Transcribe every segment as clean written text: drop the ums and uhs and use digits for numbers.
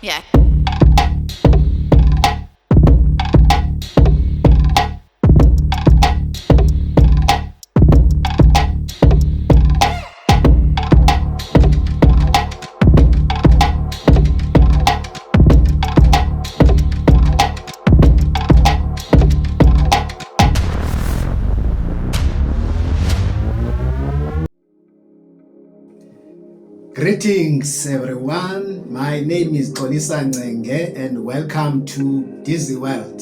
Yeah. Greetings everyone, my name is CODESA and welcome to Dizzy World.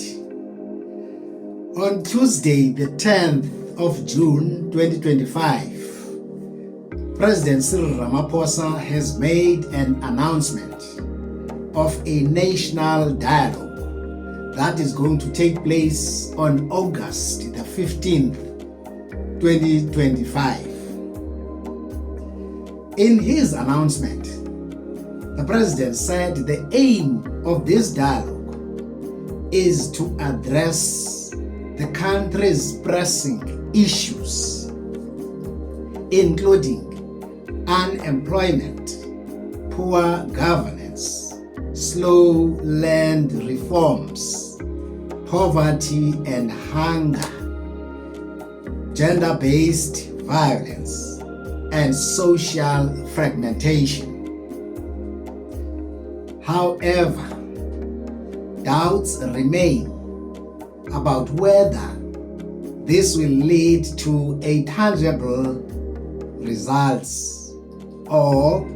On Tuesday the 10th of June 2025, President Cyril Ramaphosa has made an announcement of a national dialogue that is going to take place on August the 15th, 2025. In his announcement, the president said the aim of this dialogue is to address the country's pressing issues, including unemployment, poor governance, slow land reforms, poverty and hunger, gender-based violence, and social fragmentation. However, doubts remain about whether this will lead to a tangible results or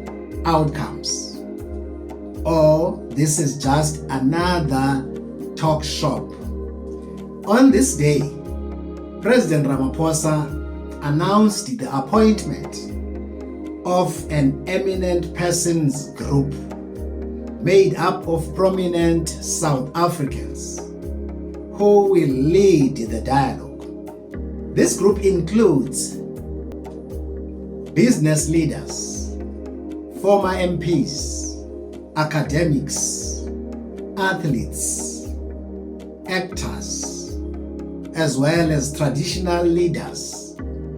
outcomes, or this is just another talk shop. On this day, President Ramaphosa announced the appointment of an eminent persons group made up of prominent South Africans who will lead the dialogue. This group includes business leaders, former MPs, academics, athletes, actors, as well as traditional leaders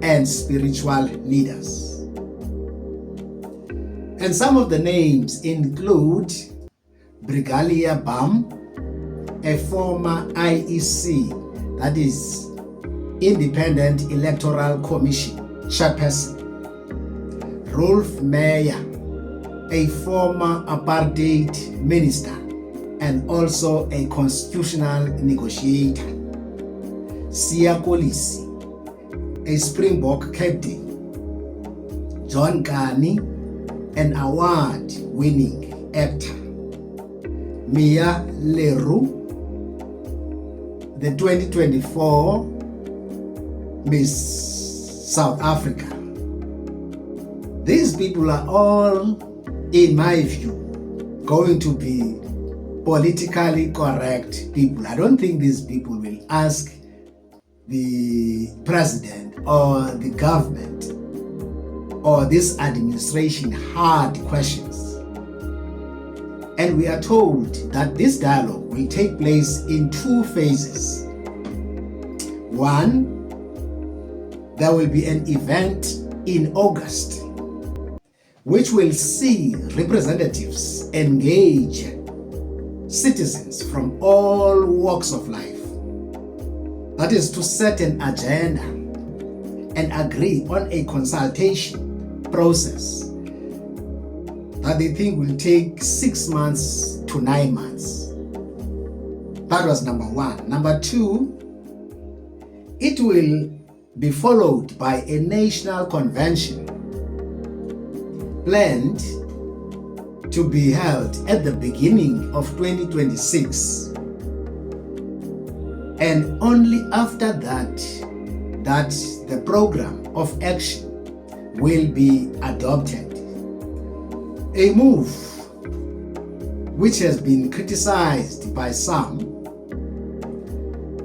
and spiritual leaders. And some of the names include Brigadier Bam, a former IEC, that is Independent Electoral Commission chairperson, Rolf Meyer, a former apartheid minister and also a constitutional negotiator, Siya Kolisi, a Springbok captain, John Kani, an award-winning actor, Mia Leroux, the 2024 Miss South Africa. These people are all, in my view, going to be politically correct people. I don't think these people will ask the president or the government or this administration hard questions. And we are told that this dialogue will take place in two phases. One, there will be an event in August which will see representatives engage citizens from all walks of life. That is to set an agenda and agree on a consultation process that they think will take 6 months to 9 months. That was number one. Number two, it will be followed by a national convention planned to be held at the beginning of 2026. And only after that the program of action will be adopted. A move which has been criticized by some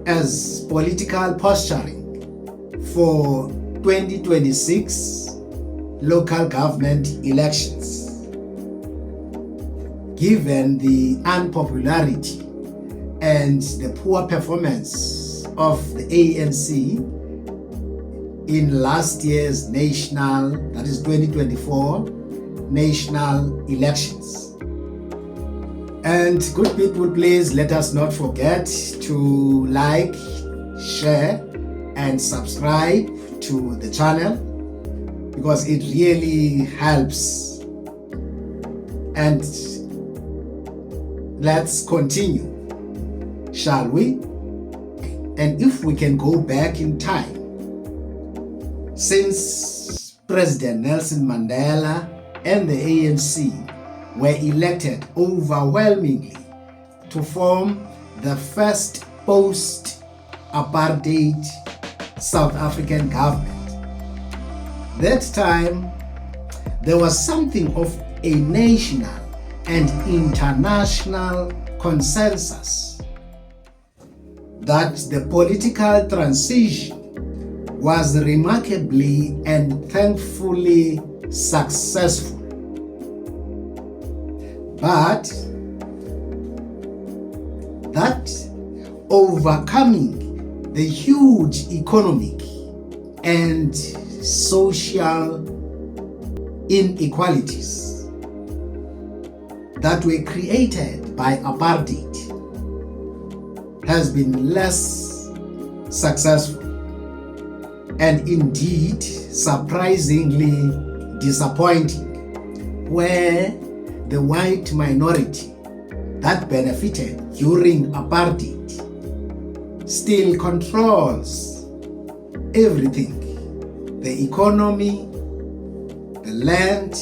as political posturing for 2026 local government elections, given the unpopularity and the poor performance of the ANC in last year's national, that is 2024, national elections. And good people, please let us not forget to like, share, and subscribe to the channel, because it really helps. And let's continue, shall we? And if we can go back in time, since President Nelson Mandela and the ANC were elected overwhelmingly to form the first post-apartheid South African government. That time, there was something of a national and international consensus that the political transition was remarkably and thankfully successful. But that overcoming the huge economic and social inequalities that were created by apartheid has been less successful, and indeed surprisingly disappointing, where the white minority that benefited during apartheid still controls everything: the economy, the land,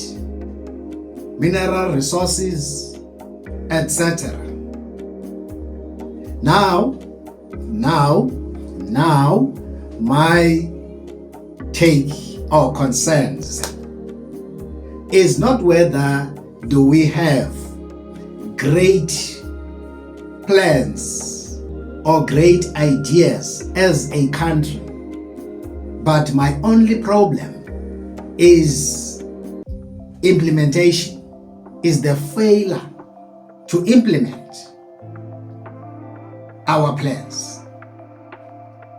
mineral resources, etc. Now, my take or concerns is not whether do we have great plans or great ideas as a country, but my only problem is implementation, is the failure to implement our plans.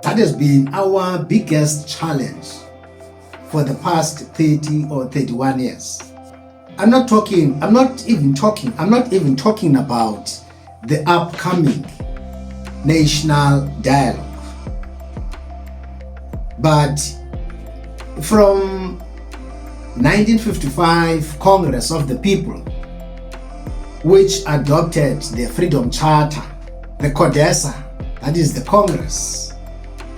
That has been our biggest challenge for the past 30 or 31 years. I'm not even talking about the upcoming national dialogue. But from 1955 Congress of the People, which adopted the Freedom Charter, the CODESA, that is the Congress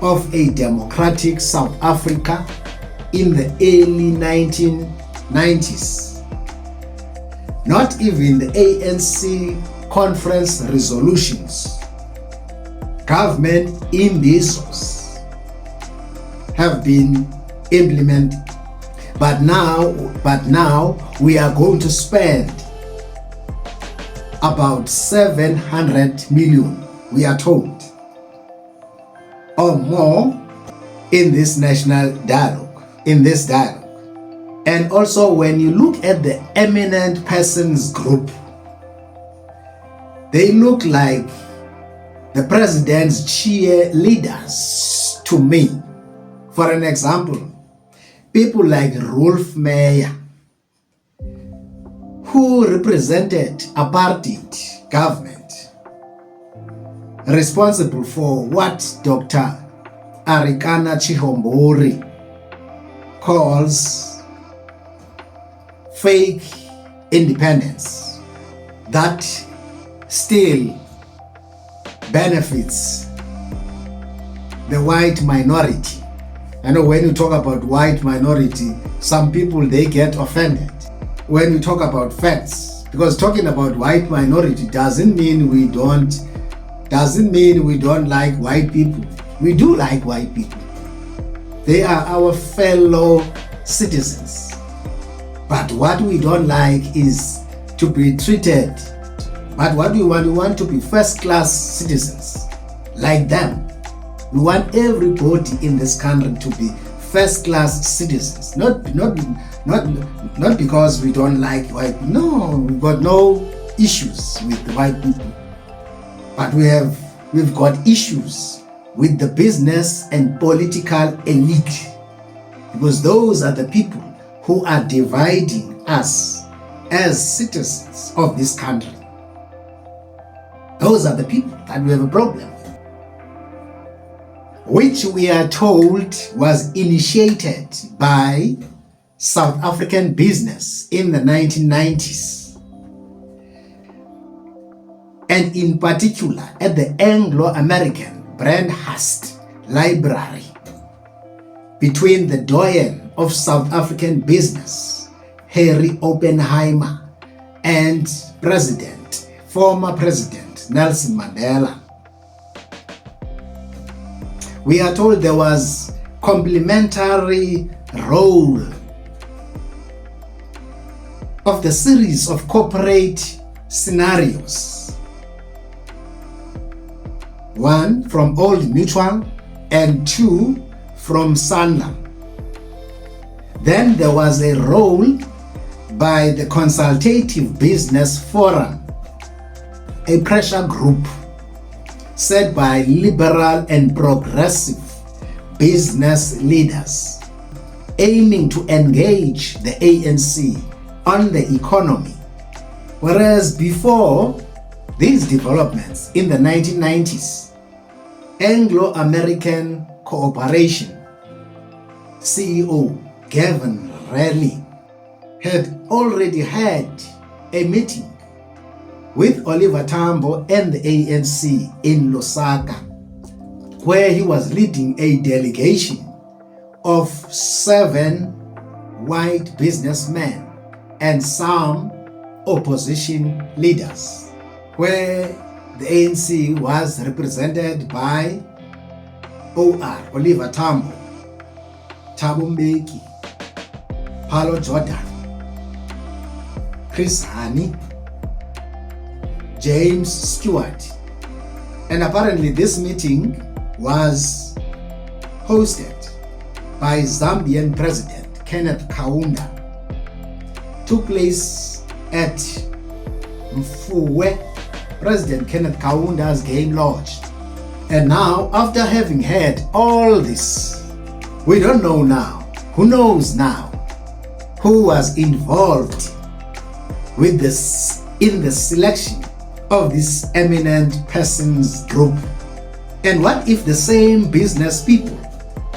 of a Democratic South Africa, in the early 1990s. Not even the ANC conference resolutions, government imbisos, have been implemented. But now we are going to spend about 700 million, we are told, or more in this national dialogue, And also, when you look at the eminent persons group, they look like the president's cheerleaders to me. For an example, people like Rolf Meyer, who represented apartheid government, responsible for what Dr. Arikana Chihombori calls fake independence, that still benefits the white minority. I know when you talk about white minority, some people, they get offended when we talk about facts, because talking about white minority doesn't mean we don't like white people. We do like white people. They are our fellow citizens. But what we don't like is to be treated. But what we want to be first-class citizens like them. We want everybody in this country to be first-class citizens. Not because we don't like white people. No, we've got no issues with white people. But we've got issues with the business and political elite, because those are the people who are dividing us as citizens of this country. Those are the people that we have a problem with, which we are told was initiated by South African business in the 1990s, and in particular at the Anglo-American Brandhurst Library, between the doyen of South African business, Harry Oppenheimer, and former President Nelson Mandela. We are told there was complementary role of the series of corporate scenarios. One from Old Mutual and two from Sanlam. Then there was a role by the Consultative Business Forum, a pressure group set by liberal and progressive business leaders aiming to engage the ANC on the economy. Whereas before these developments in the 1990s, Anglo-American Cooperation CEO Gavin Raleigh had already had a meeting with Oliver Tambo and the ANC in Lusaka, where he was leading a delegation of 7 white businessmen and some opposition leaders, where the ANC was represented by OR Oliver Tambo, Thabo Mbeki, Paulo Jordan, Chris Hani, James Stewart. And apparently this meeting was hosted by Zambian President Kenneth Kaunda. Took place at Mfuwe, President Kenneth Kaunda's game lodge. And now, after having heard all this, we don't know now, who knows now, who was involved with this in the selection of this eminent persons group. And what if the same business people,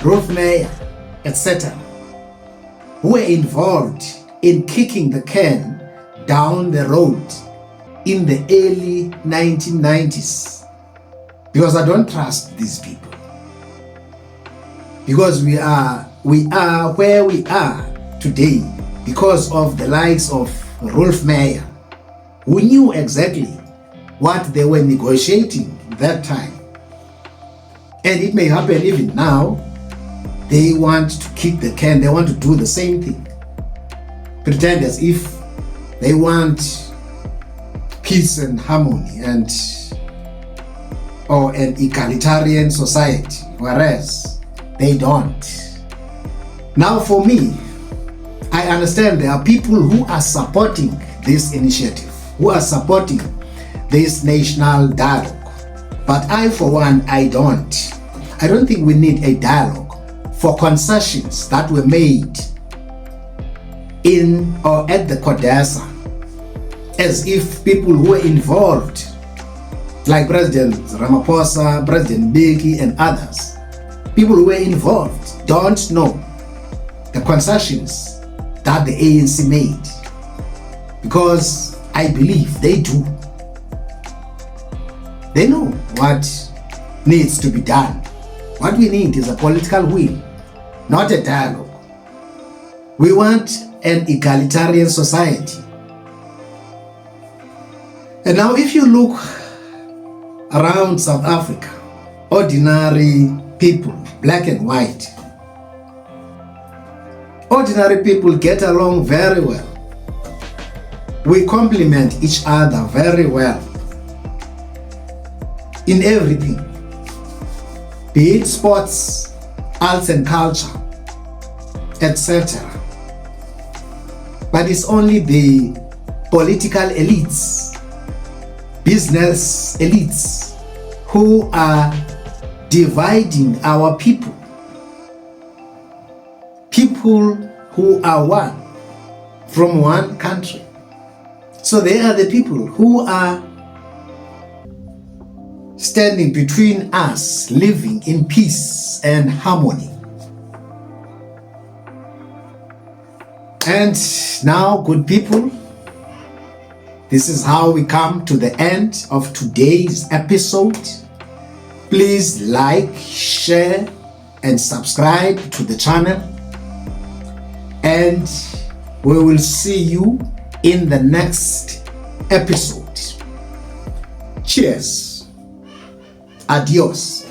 Rolf Meyer, etc., who were involved in kicking the can down the road in the early 1990s? Because I don't trust these people. Because we are where we are today because of the likes of Rolf Meyer, who knew exactly what they were negotiating that time. And it may happen even now. They want to kick the can, they want to do the same thing. Pretend as if they want peace and harmony or an egalitarian society, whereas they don't. Now for me, I understand there are people who are supporting this initiative, who are supporting this national dialogue. But I, for one, I don't think we need a dialogue for concessions that were made in or at the CODESA, as if people who were involved, like President Ramaphosa, President Mbeki and others, people who were involved don't know the concessions that the ANC made, because I believe they do. They know what needs to be done. What we need is a political will, not a dialogue. We want an egalitarian society. And now if you look around South Africa, ordinary people, black and white, ordinary people get along very well. We complement each other very well in everything, be it sports, arts and culture, etc. But it's only the political elites, business elites, who are dividing our people. People who are one, from one country. So they are the people who are standing between us, living in peace and harmony. And now, good people, this is how we come to the end of today's episode. Please like, share, and subscribe to the channel. And we will see you in the next episode. Cheers. Adios.